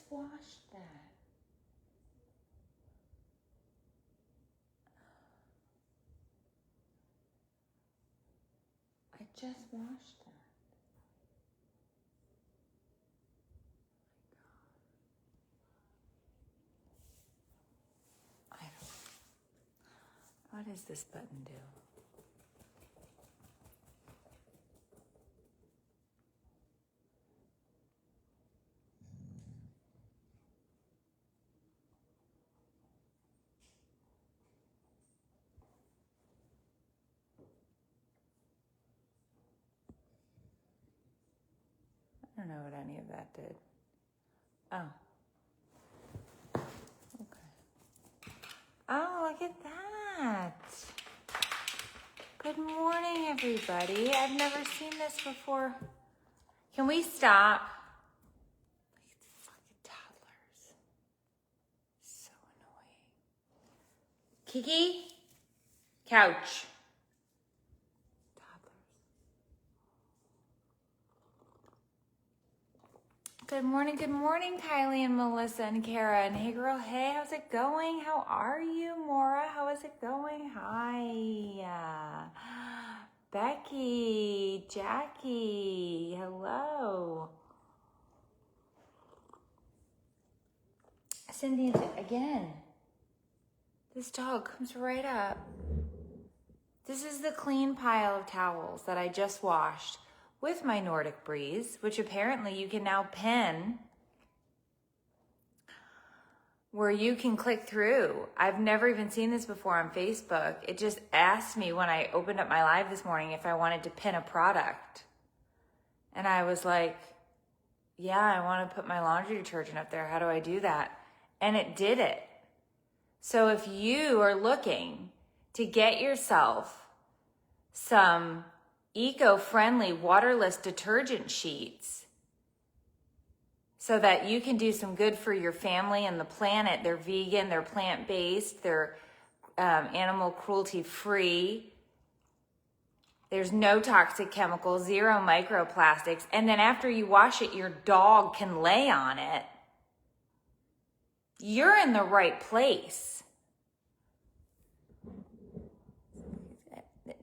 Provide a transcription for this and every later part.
washed that. I just washed that. I don't know. What does this button do? I don't know what any of that did. Oh. Okay. Oh, look at that. Good morning, everybody. I've never seen this before. Can we stop? Fucking toddlers. So annoying. Kiki? Couch. Good morning, Kylie and Melissa and Kara. And hey, girl, hey, how's it going? How are you, Maura? How is it going? Hi. Becky, Jackie, hello. Cindy, again, this dog comes right up. This is the clean pile of towels that I just washed with my Nordic Breeze, which apparently you can now pin where you can click through. I've never even seen this before on Facebook. It just asked me when I opened up my live this morning if I wanted to pin a product. And I was like, yeah, I want to put my laundry detergent up there. How do I do that? And it did it. So if you are looking to get yourself some eco-friendly waterless detergent sheets so that you can do some good for your family and the planet. They're vegan, they're plant-based, they're animal cruelty-free. There's no toxic chemicals, zero microplastics. And then after you wash it, your dog can lay on it. You're in the right place.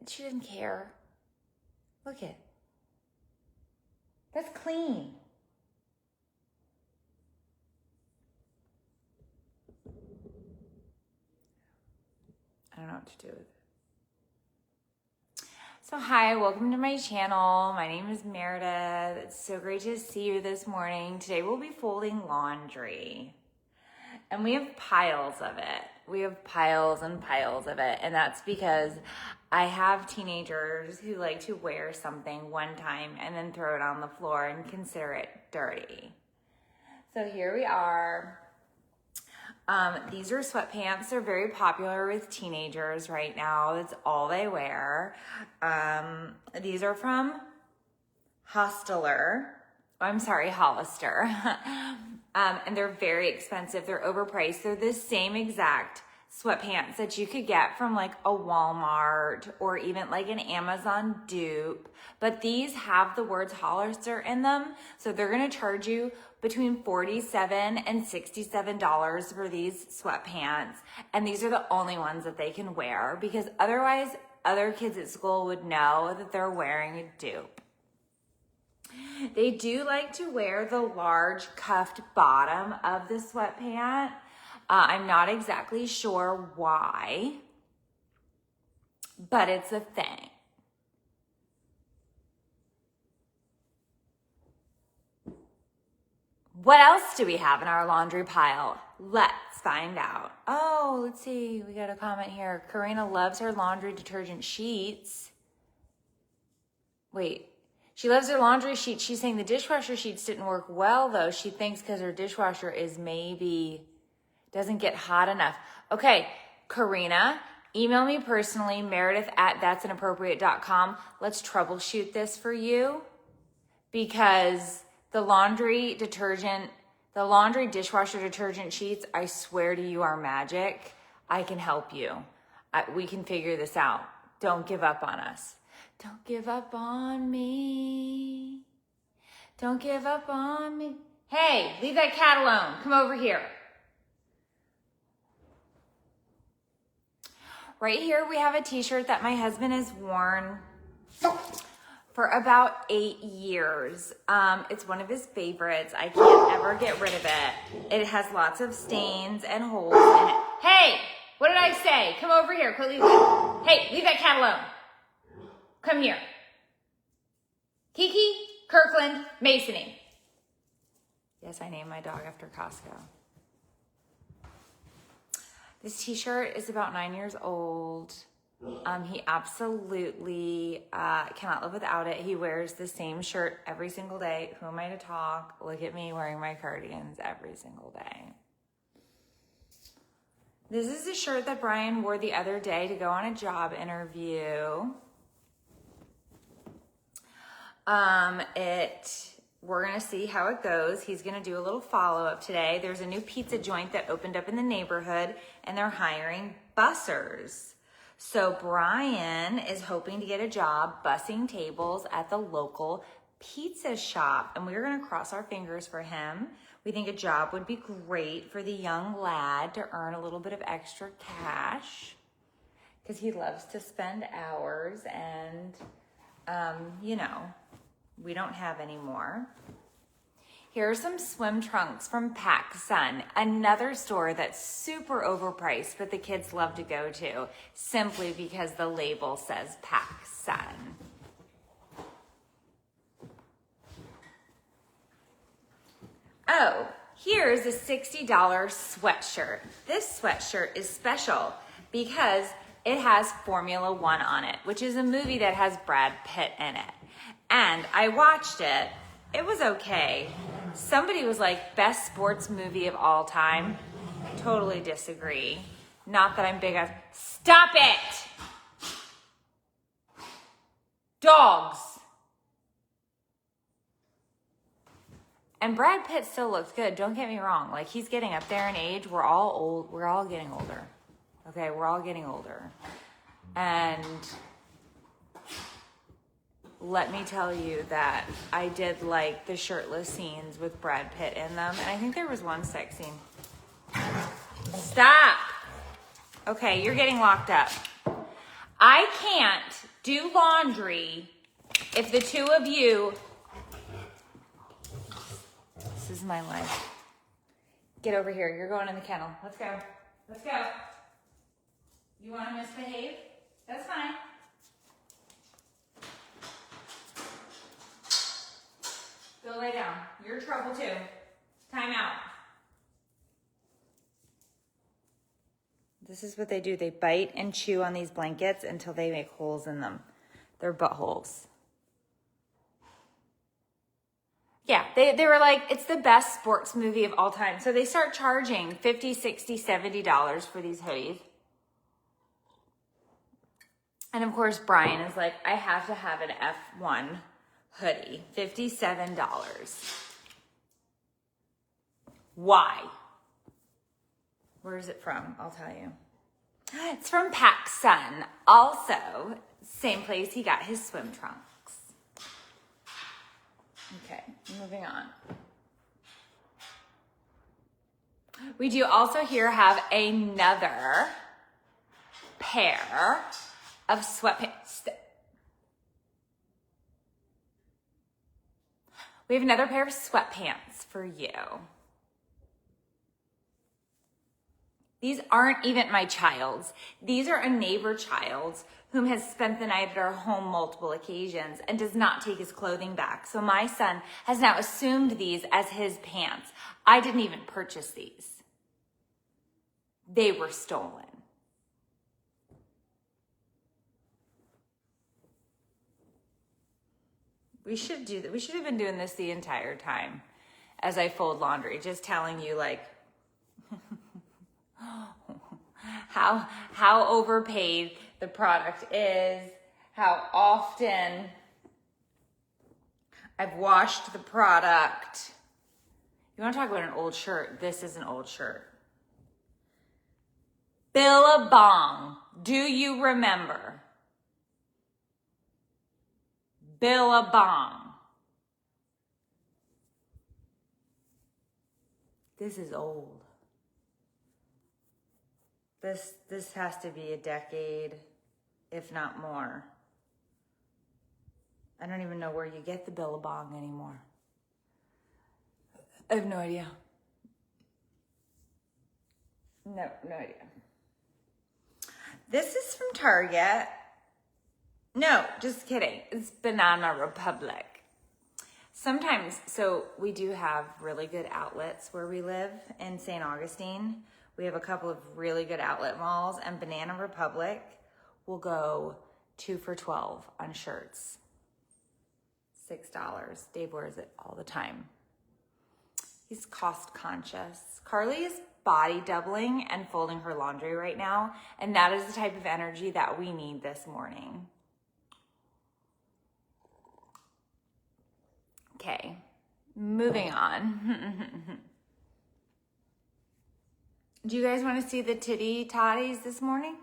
She doesn't care. Look at it. That's clean. I don't know what to do with it. So hi, welcome to my channel. My name is Meredith. It's so great to see you this morning. Today we'll be folding laundry. And we have piles of it. We have piles and piles of it. And that's because I have teenagers who like to wear something one time and then throw it on the floor and consider it dirty. So here we are. These are sweatpants. They're very popular with teenagers right now. That's all they wear. These are from Hollister. And they're very expensive. They're overpriced. They're the same exact sweatpants that you could get from like a Walmart or even like an Amazon dupe. But these have the words Hollister in them. So they're going to charge you between $47 and $67 for these sweatpants. And these are the only ones that they can wear because otherwise other kids at school would know that they're wearing a dupe. They do like to wear the large cuffed bottom of the sweatpant. I'm not exactly sure why, but it's a thing. What else do we have in our laundry pile? Let's find out. Oh, let's see. We got a comment here. Karina loves her laundry detergent sheets. Wait. She loves her laundry sheets. She's saying the dishwasher sheets didn't work well, though. She thinks because her dishwasher is maybe doesn't get hot enough. Okay, Karina, email me personally, meredith@that'sinappropriate.com. Let's troubleshoot this for you because the laundry dishwasher detergent sheets, I swear to you, are magic. I can help you. We can figure this out. Don't give up on us. Don't give up on me. Don't give up on me. Hey, leave that cat alone. Come over here. Right here, we have a t-shirt that my husband has worn for about 8 years. It's one of his favorites. I can't ever get rid of it. It has lots of stains and holes in it. Hey, what did I say? Come over here. Hey, leave that cat alone. Come here. Kiki, Kirkland, Masony. Yes, I named my dog after Costco. This t-shirt is about 9 years old. He absolutely cannot live without it. He wears the same shirt every single day. Who am I to talk? Look at me wearing my cardigans every single day. This is a shirt that Brian wore the other day to go on a job interview. We're gonna see how it goes. He's gonna do a little follow-up today. There's a new pizza joint that opened up in the neighborhood and they're hiring bussers. So Brian is hoping to get a job bussing tables at the local pizza shop, and we're gonna cross our fingers for him. We think a job would be great for the young lad to earn a little bit of extra cash because he loves to spend hours and, we don't have any more. Here are some swim trunks from PacSun, another store that's super overpriced, but the kids love to go to simply because the label says PacSun. Oh, here's a $60 sweatshirt. This sweatshirt is special because it has Formula One on it, which is a movie that has Brad Pitt in it. And I watched it. It was okay. Somebody was like, best sports movie of all time. Totally disagree. Not that I'm big on. Stop it! Dogs. And Brad Pitt still looks good. Don't get me wrong. Like, he's getting up there in age. We're all old. We're all getting older. Okay, we're all getting older. And let me tell you that I did like the shirtless scenes with Brad Pitt in them. And I think there was one sex scene. Stop. Okay, you're getting locked up. I can't do laundry if the two of you... This is my life. Get over here. You're going in the kennel. Let's go. Let's go. You want to misbehave? That's fine. Go lay down. You're in trouble too. Time out. This is what they do. They bite and chew on these blankets until they make holes in them. They're buttholes. Yeah, they were like, it's the best sports movie of all time. So they start charging $50, $60, $70 for these hoodies. And of course, Brian is like, I have to have an F1 hoodie, $57. Why? Where is it from? I'll tell you. It's from PacSun. Also, same place he got his swim trunks. Okay, moving on. We do also here have another pair of sweatpants. We have another pair of sweatpants for you. These aren't even my child's. These are a neighbor child's whom has spent the night at our home multiple occasions and does not take his clothing back. So my son has now assumed these as his pants. I didn't even purchase these. They were stolen. We should do that. We should have been doing this the entire time as I fold laundry, just telling you like how overpaid the product is, how often I've washed the product. You want to talk about an old shirt? This is an old shirt. Billabong. Do you remember? Billabong. This is old. This has to be a decade, if not more. I don't even know where you get the Billabong anymore. I have no idea. No idea. This is from Target. No, just kidding. It's Banana Republic. Sometimes, so we do have really good outlets where we live in St. Augustine. We have a couple of really good outlet malls, and Banana Republic will go 2 for $12 on shirts. $6. Dave wears it all the time. He's cost conscious. Carly is body doubling and folding her laundry right now, and that is the type of energy that we need this morning. Okay, moving on. Do you guys want to see the titty toddies this morning?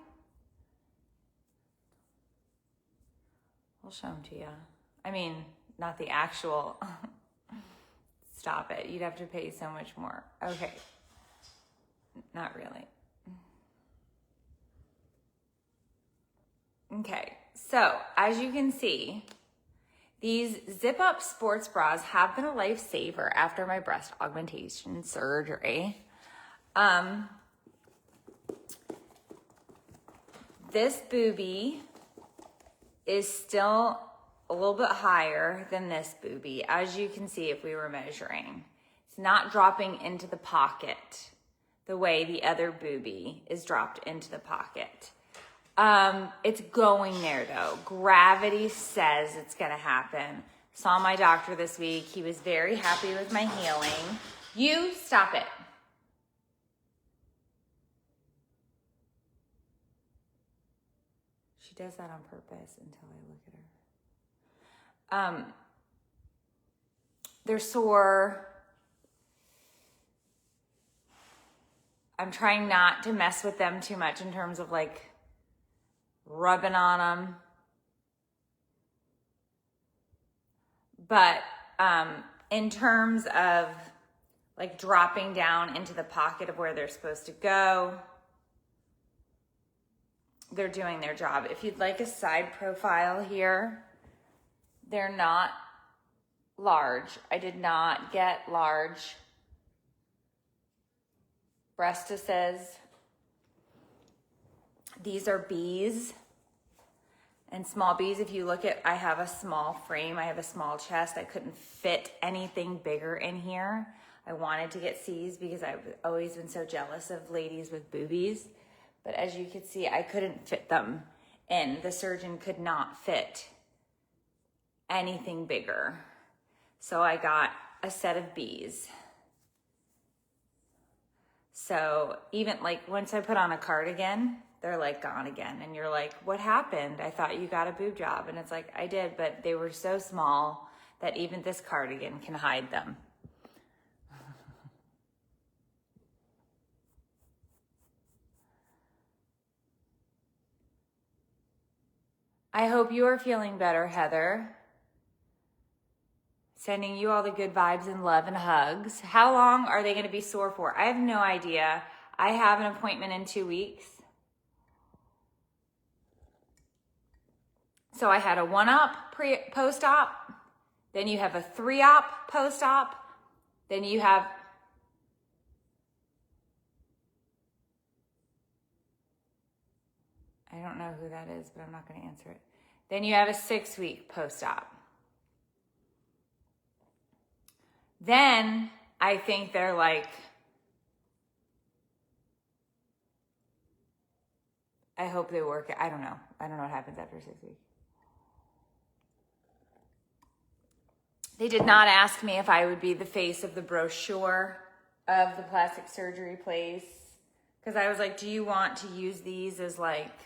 I'll show them to you. I mean, not the actual. Stop it. You'd have to pay so much more. Okay. Not really. Okay. So, as you can see, these zip-up sports bras have been a lifesaver after my breast augmentation surgery. This boobie is still a little bit higher than this boobie, as you can see if we were measuring. It's not dropping into the pocket the way the other boobie is dropped into the pocket. It's going there though. Gravity says it's gonna happen. Saw my doctor this week. He was very happy with my healing. You stop it. She does that on purpose until I look at her. They're sore. I'm trying not to mess with them too much in terms of like rubbing on them. But in terms of like dropping down into the pocket of where they're supposed to go, they're doing their job. If you'd like a side profile here, they're not large. I did not get large breastises. These are B's and small B's. If you look at, I have a small frame. I have a small chest. I couldn't fit anything bigger in here. I wanted to get C's because I've always been so jealous of ladies with boobies. But as you can see, I couldn't fit them in. The surgeon could not fit anything bigger. So I got a set of B's. So even like once I put on a cardigan, they're like gone again. And you're like, what happened? I thought you got a boob job. And it's like, I did, but they were so small that even this cardigan can hide them. I hope you are feeling better, Heather. Sending you all the good vibes and love and hugs. How long are they going to be sore for? I have no idea. I have an appointment in 2 weeks. So I had a 1-op post-op. Then you have a 3-op post-op. Then you have... I don't know who that is, but I'm not going to answer it. Then you have a 6-week post-op. Then I think they're like, I hope they work. I don't know. I don't know what happens after 6 weeks. They did not ask me if I would be the face of the brochure of the plastic surgery place. Because I was like, do you want to use these as like,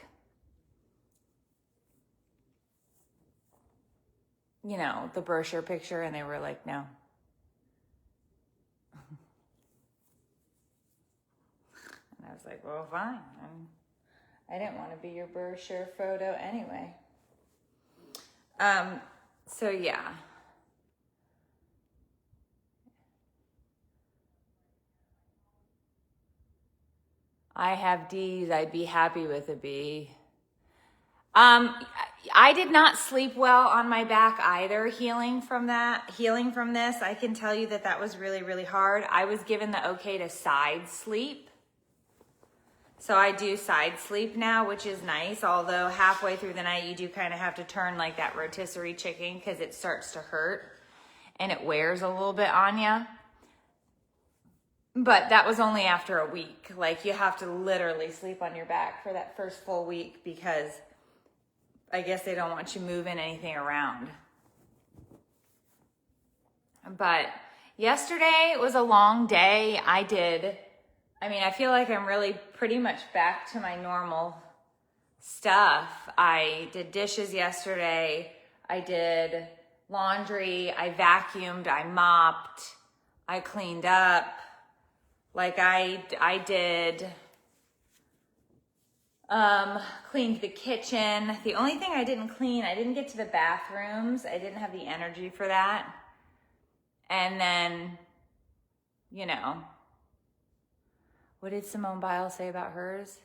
you know, the brochure picture? And they were like, no. And I was like, well, fine. I didn't want to be your brochure photo anyway. So yeah. I have D's. I'd be happy with a B. I did not sleep well on my back either. Healing from this, I can tell you that was really, really hard. I was given the okay to side sleep. So I do side sleep now, which is nice. Although halfway through the night, you do kind of have to turn like that rotisserie chicken because it starts to hurt and it wears a little bit on you. But that was only after a week. Like, you have to literally sleep on your back for that first full week because I guess they don't want you moving anything around. But yesterday was a long day. I feel like I'm really pretty much back to my normal stuff. I did dishes yesterday. I did laundry. I vacuumed. I mopped. I cleaned up. Like I did, cleaned the kitchen. The only thing I didn't clean, I didn't get to the bathrooms. I didn't have the energy for that. And then, what did Simone Biles say about hers?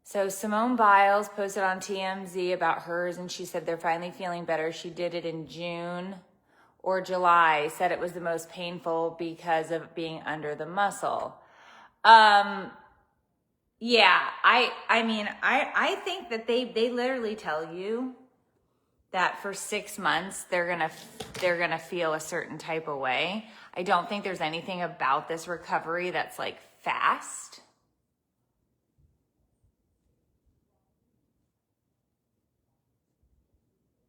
So Simone Biles posted on TMZ about hers, and she said they're finally feeling better. She did it in June or July, said it was the most painful because of being under the muscle. Yeah, I think that they literally tell you that for 6 months they're gonna feel a certain type of way. I don't think there's anything about this recovery that's like fast.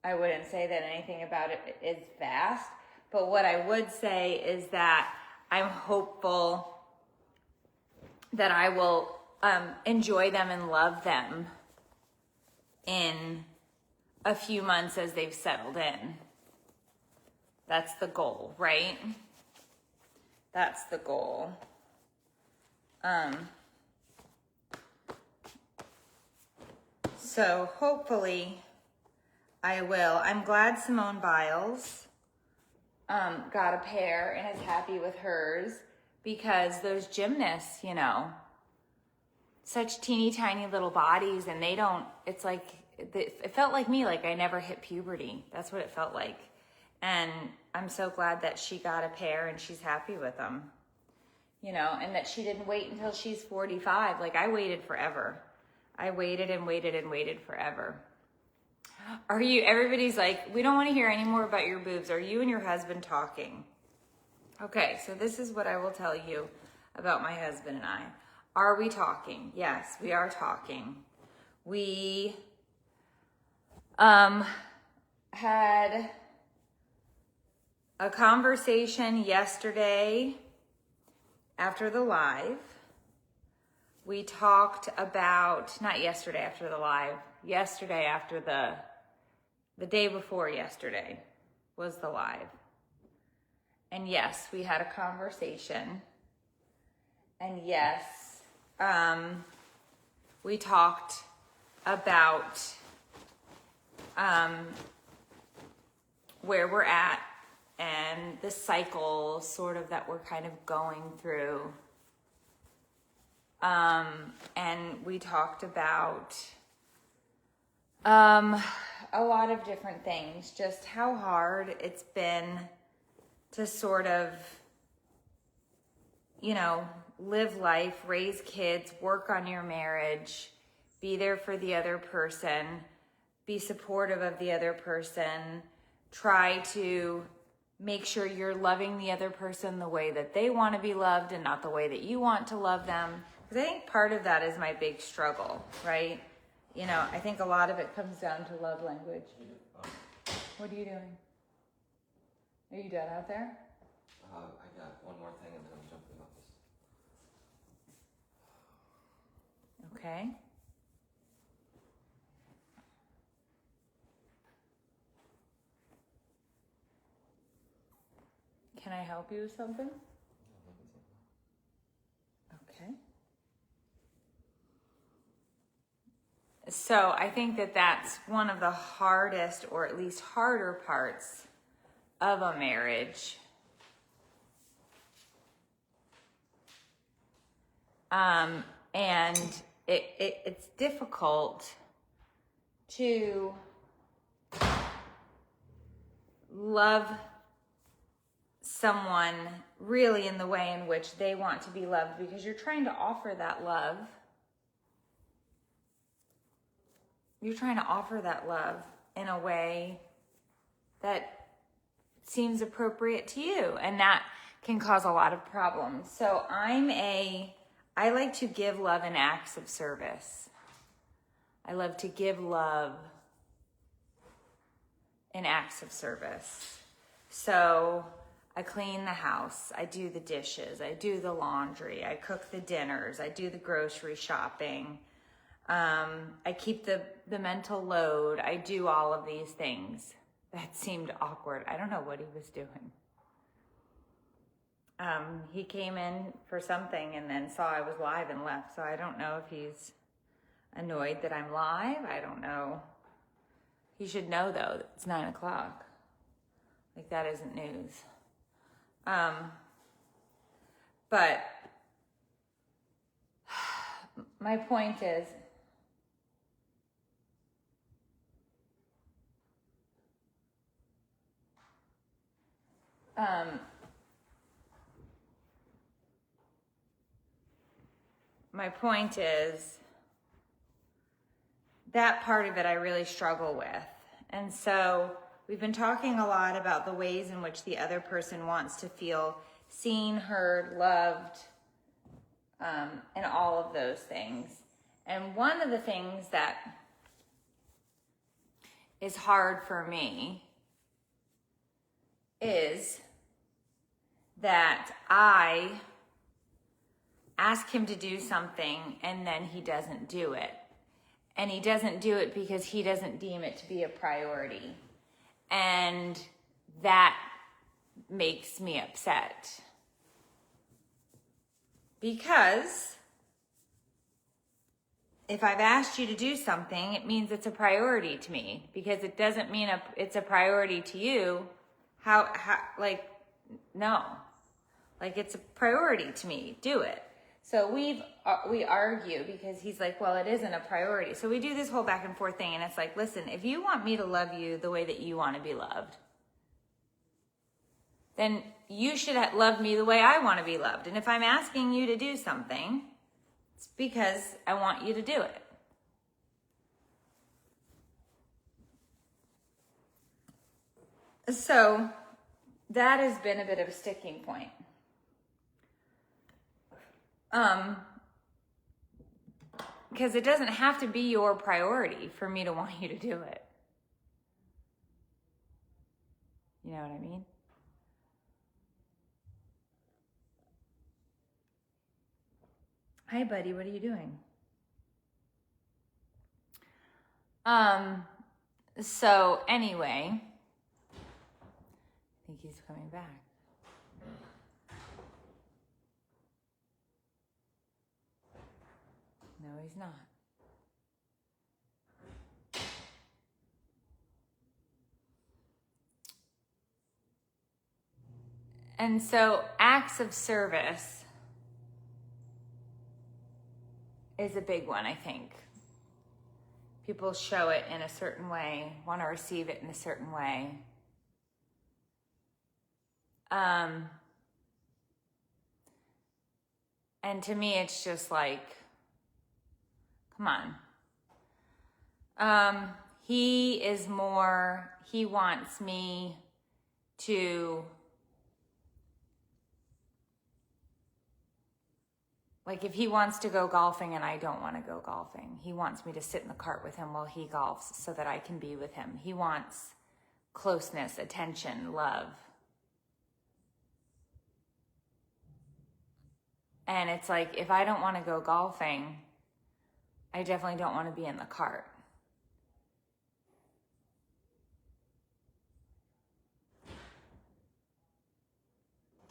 I wouldn't say that anything about it is fast, but what I would say is that I'm hopeful that I will enjoy them and love them in a few months as they've settled in. That's the goal, right? That's the goal. So hopefully I will. I'm glad Simone Biles got a pair and is happy with hers, because those gymnasts, such teeny tiny little bodies, and it felt like me, like I never hit puberty. That's what it felt like. And I'm so glad that she got a pair and she's happy with them, and that she didn't wait until she's 45. Like, I waited forever. I waited and waited and waited forever. Everybody's like, we don't want to hear any more about your boobs. Are you and your husband talking? Okay, so this is what I will tell you about my husband and I. Are we talking? Yes, we are talking. We had a conversation yesterday after the live. We talked about, not yesterday after the live, yesterday after the day before yesterday was the live. And yes, we had a conversation. And yes, we talked about where we're at and the cycle sort of that we're kind of going through. And we talked about a lot of different things, just how hard it's been to sort of, live life, raise kids, work on your marriage, be there for the other person, be supportive of the other person, try to make sure you're loving the other person the way that they want to be loved and not the way that you want to love them. Because I think part of that is my big struggle, right? I think a lot of it comes down to love language. What are you doing? Are you done out there? I got one more thing and then I'm jumping off this. Okay. Can I help you with something? Okay. So I think that that's one of the hardest, or at least harder parts of a marriage. And it's difficult to love someone really in the way in which they want to be loved, because you're trying to offer that love. You're trying to offer that love in a way that seems appropriate to you, and that can cause a lot of problems. So I like to give love in acts of service. I love to give love in acts of service. So I clean the house, I do the dishes, I do the laundry, I cook the dinners, I do the grocery shopping, I keep the mental load, I do all of these things. That seemed awkward. I don't know what he was doing. He came in for something and then saw I was live and left, so I don't know if he's annoyed that I'm live. I don't know. He should know, though, that it's 9 o'clock. Like, that isn't news. But my point is, that part of it I really struggle with. And so we've been talking a lot about the ways in which the other person wants to feel seen, heard, loved, and all of those things. And one of the things that is hard for me is that I ask him to do something and then he doesn't do it. And he doesn't do it because he doesn't deem it to be a priority. And that makes me upset. Because if I've asked you to do something, it means it's a priority to me. Because it doesn't mean it's a priority to you. No. Like, it's a priority to me. Do it. So we argue because he's like, well, it isn't a priority. So we do this whole back and forth thing, and it's like, listen, if you want me to love you the way that you want to be loved, then you should love me the way I want to be loved. And if I'm asking you to do something, it's because I want you to do it. So that has been a bit of a sticking point. Because it doesn't have to be your priority for me to want you to do it. You know what I mean? Hi, buddy, what are you doing? So anyway, I think he's coming back. No, he's not. And so acts of service is a big one, I think. People show it in a certain way, want to receive it in a certain way. And to me, it's just like, come on. He wants me to, like, if he wants to go golfing and I don't want to go golfing, he wants me to sit in the cart with him while he golfs so that I can be with him. He wants closeness, attention, love. And it's like, if I don't want to go golfing, I definitely don't want to be in the cart.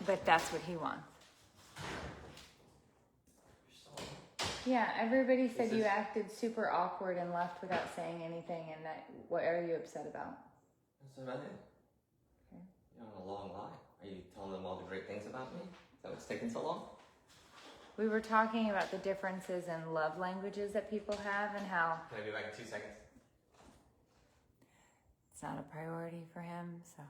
But that's what he wants. Yeah, everybody said you acted super awkward and left without saying anything, and what are you upset about? That's what I did. Okay. You're on a long lie. Are you telling them all the great things about me? Is that what's taking so long? We were talking about the differences in love languages that people have and how Can I be back in 2 seconds? it's not a priority for him, so.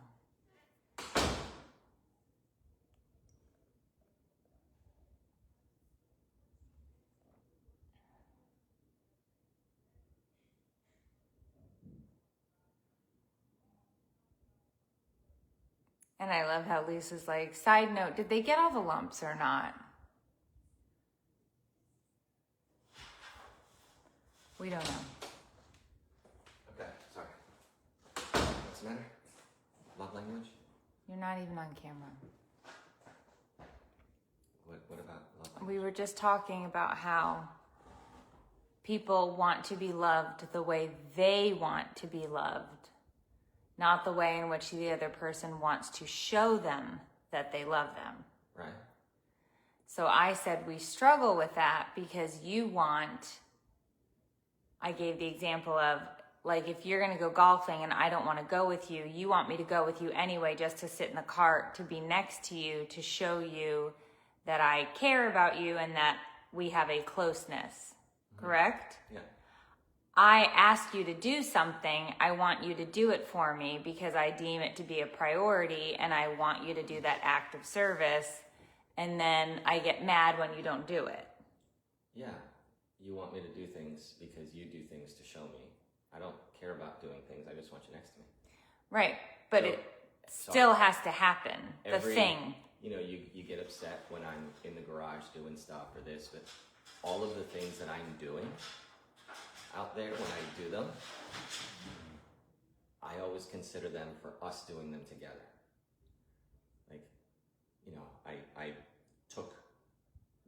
And I love how Lisa's like, side note, did they get all the lumps or not? We don't know. Okay, sorry. What's the matter? Love language? You're not even on camera. What about love language? We were just talking about how people want to be loved the way they want to be loved, not the way in which the other person wants to show them that they love them. Right. So I said we struggle with that because I gave the example of, like, if you're going to go golfing and I don't want to go with you, you want me to go with you anyway just to sit in the cart, to be next to you, to show you that I care about you and that we have a closeness. Mm-hmm. Correct? Yeah. I ask you to do something, I want you to do it for me because I deem it to be a priority and I want you to do that act of service, and then I get mad when you don't do it. Yeah. You want me to do things because you do things to show me. I don't care about doing things. I just want you next to me. Right. But it still has to happen. The thing. You know, you get upset when I'm in the garage doing stuff or this, but all of the things that I'm doing out there, when I do them, I always consider them for us doing them together. Like, you know, I took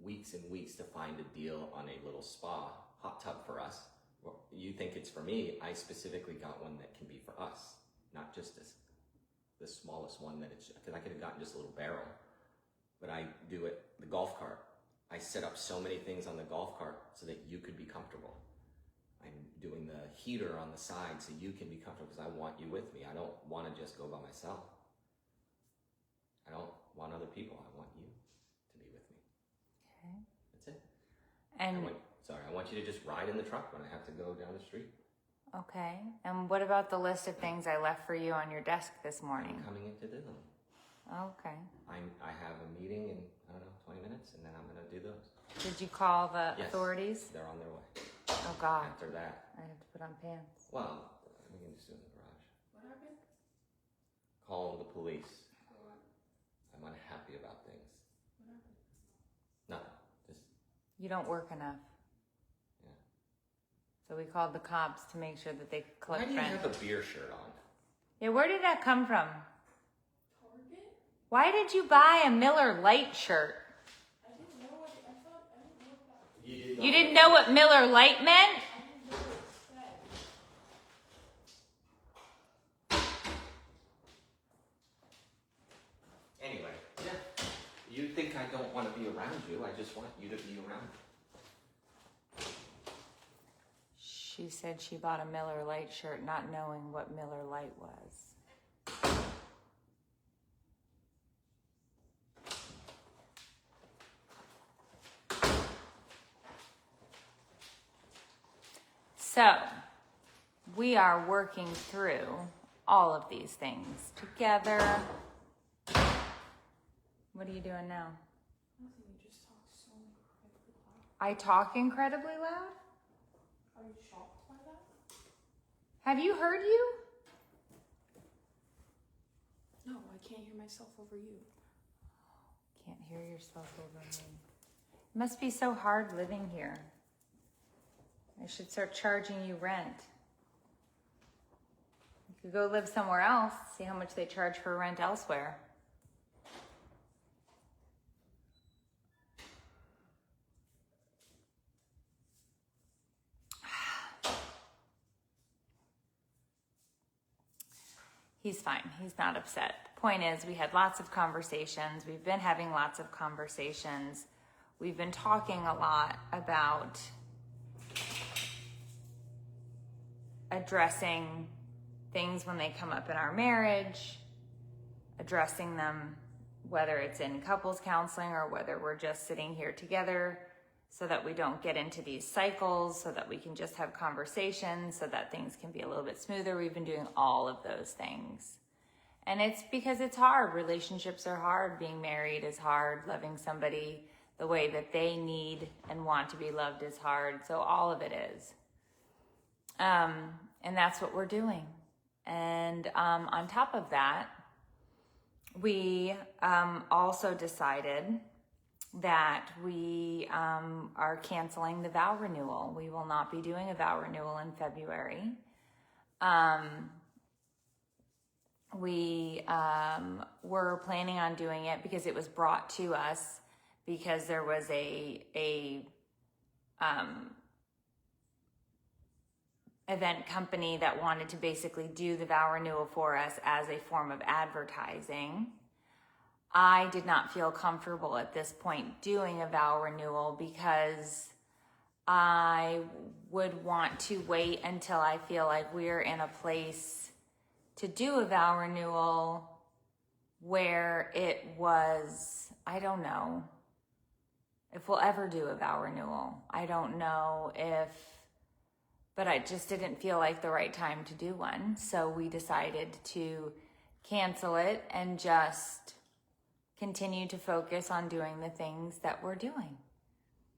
weeks and weeks to find a deal on a little spa hot tub for us. Well, you think it's for me, I specifically got one that can be for us, not just the smallest one that it's, because I could have gotten just a little barrel, but I do it, the golf cart. I set up so many things on the golf cart so that you could be comfortable. I'm doing the heater on the side so you can be comfortable because I want you with me. I don't want to just go by myself. I don't want other people. I want you to be with me. Okay. That's it. And I want you to just ride in the truck when I have to go down the street. okay. And what about the list of things I left for you on your desk this morning? I'm coming in to do them. Okay. I have a meeting in, 20 minutes, and then I'm going to do those. Did you call the Yes, authorities? They're on their way. Oh, God. After that, I have to put on pants. well, we can just do it in the garage. What happened? Call the police. What? I'm unhappy about things. What happened? Nothing. Just, You don't work enough. yeah. So we called the cops to make sure that they could Why collect do you rent. have a beer shirt on? Yeah, where did that come from? Target? Why did you buy a Miller Lite shirt? I didn't know what I thought. I didn't know that. You didn't know what Miller Lite meant? I didn't know what it said. Anyway, yeah. You think I don't want to be around you. I just want you to be around me. She said she bought a Miller Lite shirt not knowing what Miller Lite was. So, we are working through all of these things together. What are you doing now? Nothing. You just talk so incredibly loud. I talk incredibly loud? Are you shocked by that? Have you heard you? No, I can't hear myself over you. Can't hear yourself over me. It must be so hard living here. I should start charging you rent. You could go live somewhere else, see how much they charge for rent elsewhere. He's fine. He's not upset. The point is, we had lots of conversations. We've been having lots of conversations. We've been talking a lot about addressing things when they come up in our marriage, addressing them whether it's in couples counseling or whether we're just sitting here together, so that we don't get into these cycles, so that we can just have conversations, so that things can be a little bit smoother. We've been doing all of those things. And it's because it's hard. Relationships are hard. Being married is hard. Loving somebody the way that they need and want to be loved is hard. So all of it is. And that's what we're doing. And on top of that, we also decided that we are canceling the vow renewal. We will not be doing a vow renewal in February. We were planning on doing it because it was brought to us because there was a event company that wanted to basically do the vow renewal for us as a form of advertising. I did not feel comfortable at this point doing a vow renewal because I would want to wait until I feel like we're in a place to do a vow renewal where it was, I don't know if we'll ever do a vow renewal. I don't know but I just didn't feel like the right time to do one. So we decided to cancel it and just continue to focus on doing the things that we're doing,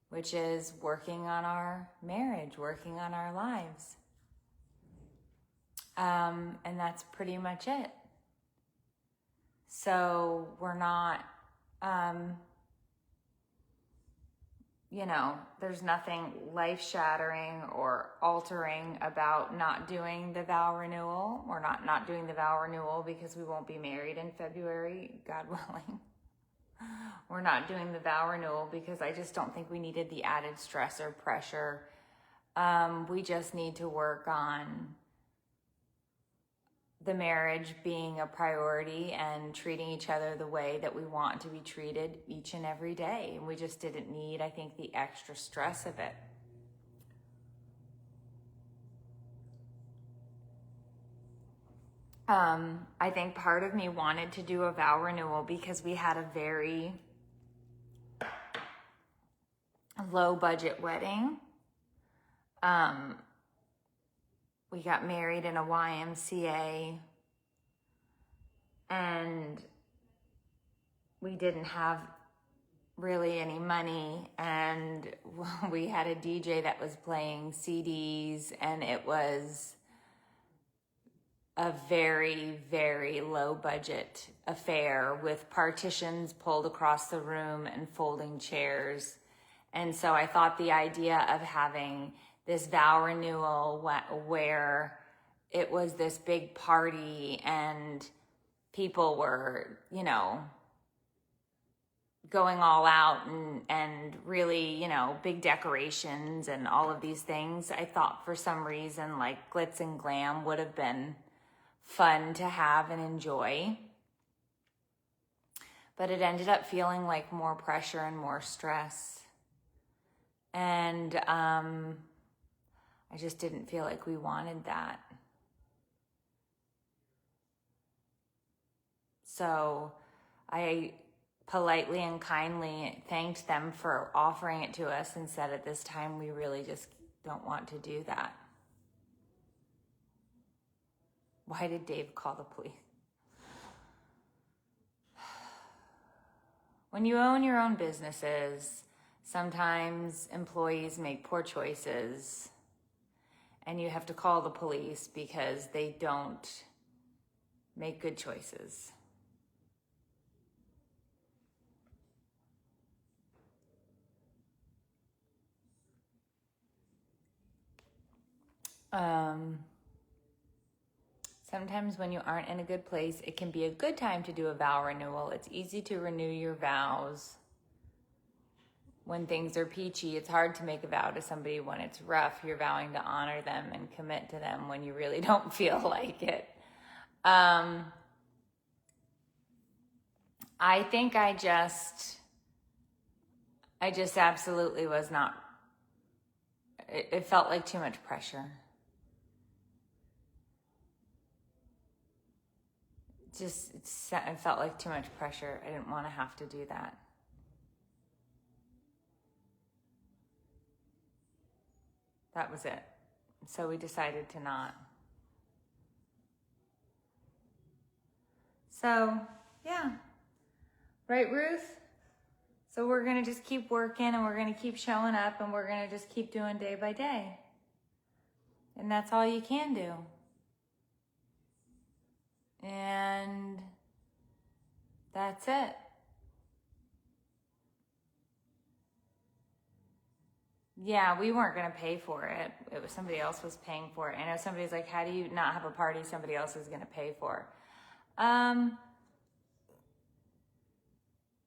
which is working on our marriage, working on our lives. And that's pretty much it. So we're not, there's nothing life-shattering or altering about not doing the vow renewal. We're not doing the vow renewal because we won't be married in February, God willing. We're not doing the vow renewal because I just don't think we needed the added stress or pressure. We just need to work on the marriage being a priority and treating each other the way that we want to be treated each and every day. And we just didn't need, I think, the extra stress of it. I think part of me wanted to do a vow renewal because we had a very low budget wedding. We got married in a YMCA and we didn't have really any money, and we had a DJ that was playing CDs, and it was a very, very low budget affair with partitions pulled across the room and folding chairs. And so I thought the idea of having this vow renewal where it was this big party and people were, going all out and really, big decorations and all of these things. I thought for some reason like glitz and glam would have been fun to have and enjoy. But it ended up feeling like more pressure and more stress. And I just didn't feel like we wanted that. So I politely and kindly thanked them for offering it to us and said at this time we really just don't want to do that. Why did Dave call the police? When you own your own businesses, sometimes employees make poor choices and you have to call the police because they don't make good choices. Sometimes when you aren't in a good place, it can be a good time to do a vow renewal. It's easy to renew your vows when things are peachy. It's hard to make a vow to somebody when it's rough. You're vowing to honor them and commit to them when you really don't feel like it. I think I just absolutely was not, it felt like too much pressure it felt like too much pressure. I didn't want to have to do that. That was it. So we decided to not. So, yeah. Right, Ruth? So we're going to just keep working and we're going to keep showing up and we're going to just keep doing day by day. And that's all you can do. And that's it. Yeah, we weren't going to pay for it. It was somebody else was paying for it. I know somebody's like, how do you not have a party somebody else is going to pay for?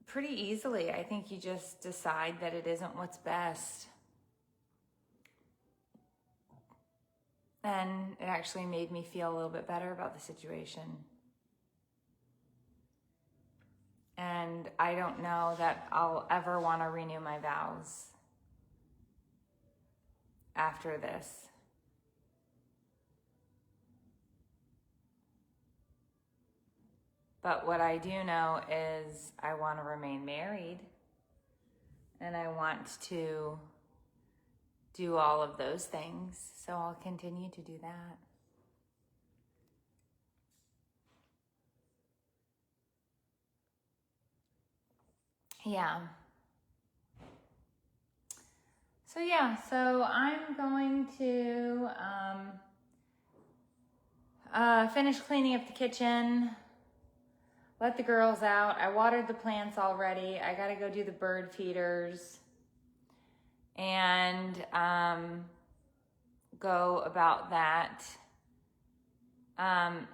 Pretty easily. I think you just decide that it isn't what's best. And it actually made me feel a little bit better about the situation. And I don't know that I'll ever want to renew my vows after this. But what I do know is I want to remain married and I want to do all of those things. So I'll continue to do that. Yeah. So I'm going to finish cleaning up the kitchen, let the girls out. I watered the plants already. I gotta go do the bird feeders and go about that.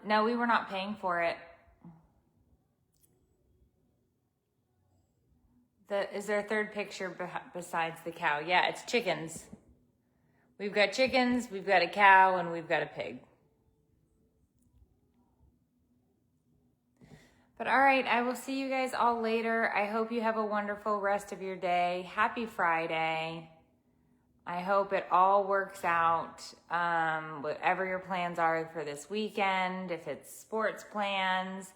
No, we were not paying for it. Is there a third picture besides the cow? Yeah, it's chickens. We've got chickens, we've got a cow, and we've got a pig. But all right, I will see you guys all later. I hope you have a wonderful rest of your day. Happy Friday. I hope it all works out, whatever your plans are for this weekend, if it's sports plans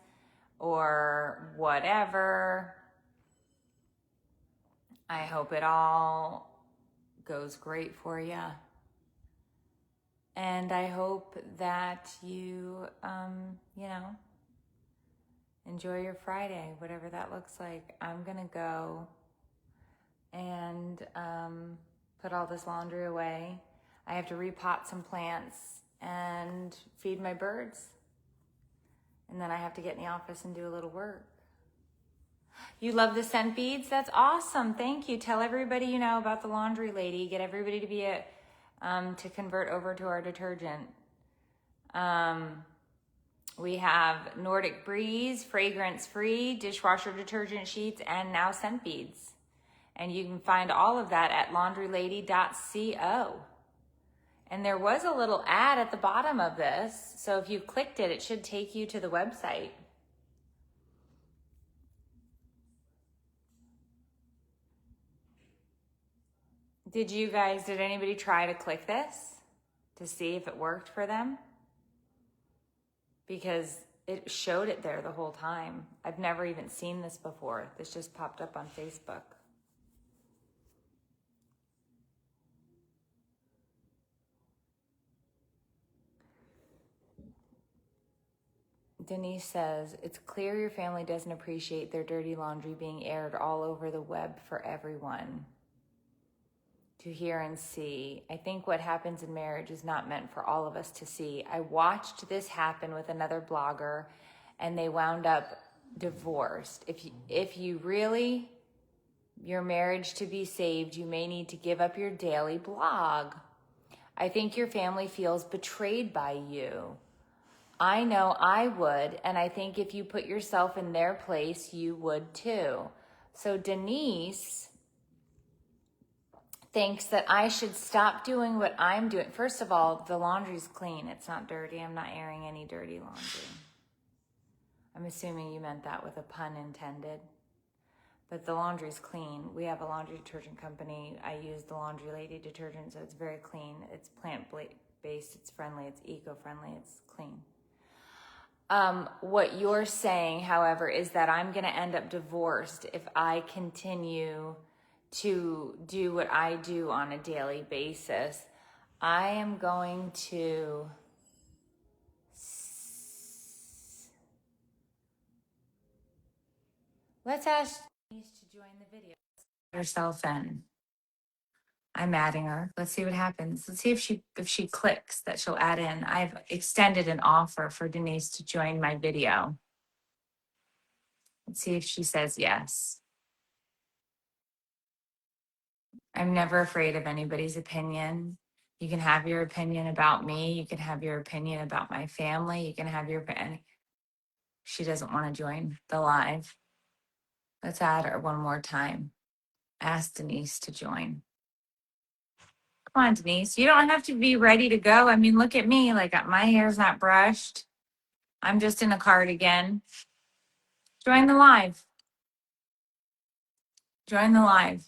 or whatever. I hope it all goes great for you. And I hope that you, enjoy your Friday, whatever that looks like. I'm going to go and put all this laundry away. I have to repot some plants and feed my birds. And then I have to get in the office and do a little work. You love the scent beads? That's awesome. Thank you. Tell everybody you know about the laundry lady. Get everybody to be to convert over to our detergent. We have Nordic Breeze, fragrance-free, dishwasher detergent sheets, and now scent beads. And you can find all of that at laundrylady.co. And there was a little ad at the bottom of this. So if you clicked it, it should take you to the website. Did anybody try to click this to see if it worked for them? Because it showed it there the whole time. I've never even seen this before. This just popped up on Facebook. Denise says, it's clear your family doesn't appreciate their dirty laundry being aired all over the web for everyone to hear and see. I think what happens in marriage is not meant for all of us to see. I watched this happen with another blogger and they wound up divorced. If you really, your marriage to be saved, you may need to give up your daily blog. I think your family feels betrayed by you. I know I would, and I think if you put yourself in their place, you would too. So Denise thinks that I should stop doing what I'm doing. First of all, the laundry's clean. It's not dirty. I'm not airing any dirty laundry. I'm assuming you meant that with a pun intended. But the laundry's clean. We have a laundry detergent company. I use the Laundry Lady detergent, so it's very clean. It's plant-based. It's friendly. It's eco-friendly. It's clean. What you're saying, however, is that I'm going to end up divorced if I continue to do what I do on a daily basis. I am going to let's ask Denise to join the video. Herself in. I'm adding her. Let's see what happens. Let's see if she clicks that she'll add in. I've extended an offer for Denise to join my video. Let's see if she says yes. I'm never afraid of anybody's opinion. You can have your opinion about me. You can have your opinion about my family. You can have your opinion. She doesn't want to join the live. Let's add her one more time. Ask Denise to join. Come on, Denise. You don't have to be ready to go. I mean, look at me. Like my hair's not brushed. I'm just in a cardigan. Join the live. Join the live.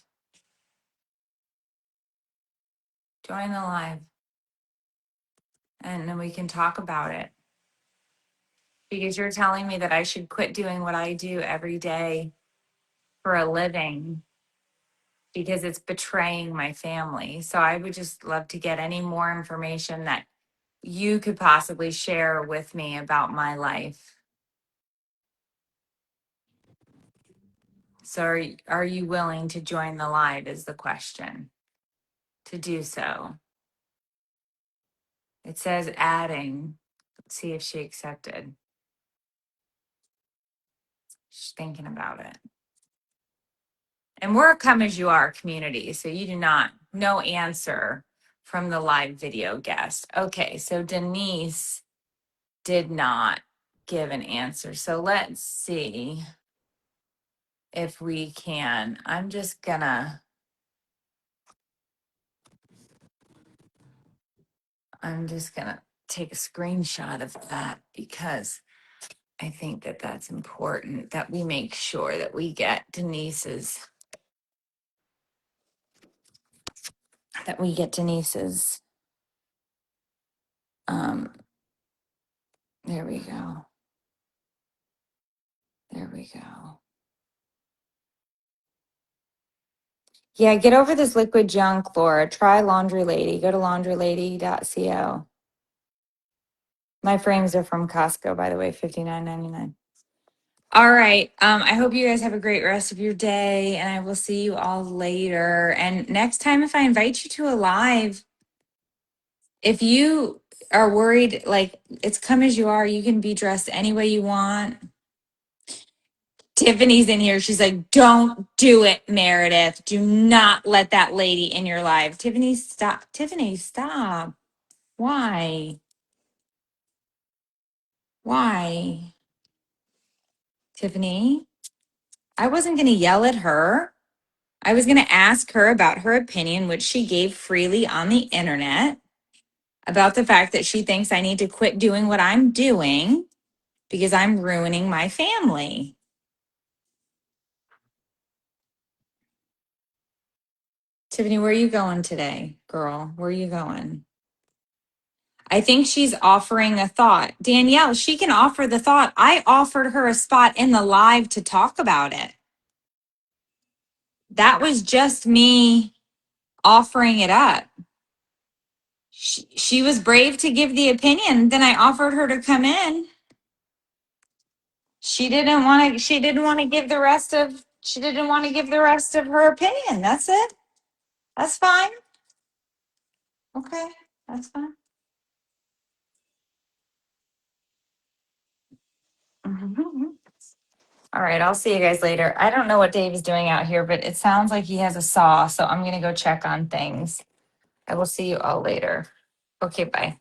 Join the live. And then we can talk about it. Because you're telling me that I should quit doing what I do every day for a living because it's betraying my family. So I would just love to get any more information that you could possibly share with me about my life. So are you willing to join the live is the question. To do so. It says adding. Let's see if she accepted. She's thinking about it. And we're a come as you are community. So you do not, no answer from the live video guest. Okay, so Denise did not give an answer. So let's see if we can. I'm just gonna take a screenshot of that because I think that that's important that we make sure that we get Denise's, there we go. There we go. Yeah, get over this liquid junk, Laura. Try Laundry Lady. Go to laundrylady.co. My frames are from Costco, by the way, $59.99. All right. I hope you guys have a great rest of your day, and I will see you all later. And next time, if I invite you to a live, if you are worried, like it's come as you are, you can be dressed any way you want. Tiffany's in here. She's like, don't do it, Meredith. Do not let that lady in your life. Tiffany, stop. Tiffany, stop. Why? Why? Tiffany, I wasn't going to yell at her. I was going to ask her about her opinion, which she gave freely on the internet, about the fact that she thinks I need to quit doing what I'm doing because I'm ruining my family. Tiffany, where are you going today, girl? Where are you going? I think she's offering a thought. Danielle, she can offer the thought. I offered her a spot in the live to talk about it. That was just me offering it up. She was brave to give the opinion. Then I offered her to come in. She didn't want to give the rest of her opinion. That's it. That's fine. Okay. That's fine. Mhm. All right, I'll see you guys later. I don't know what Dave is doing out here, but it sounds like he has a saw, so I'm going to go check on things. I will see you all later. Okay, bye.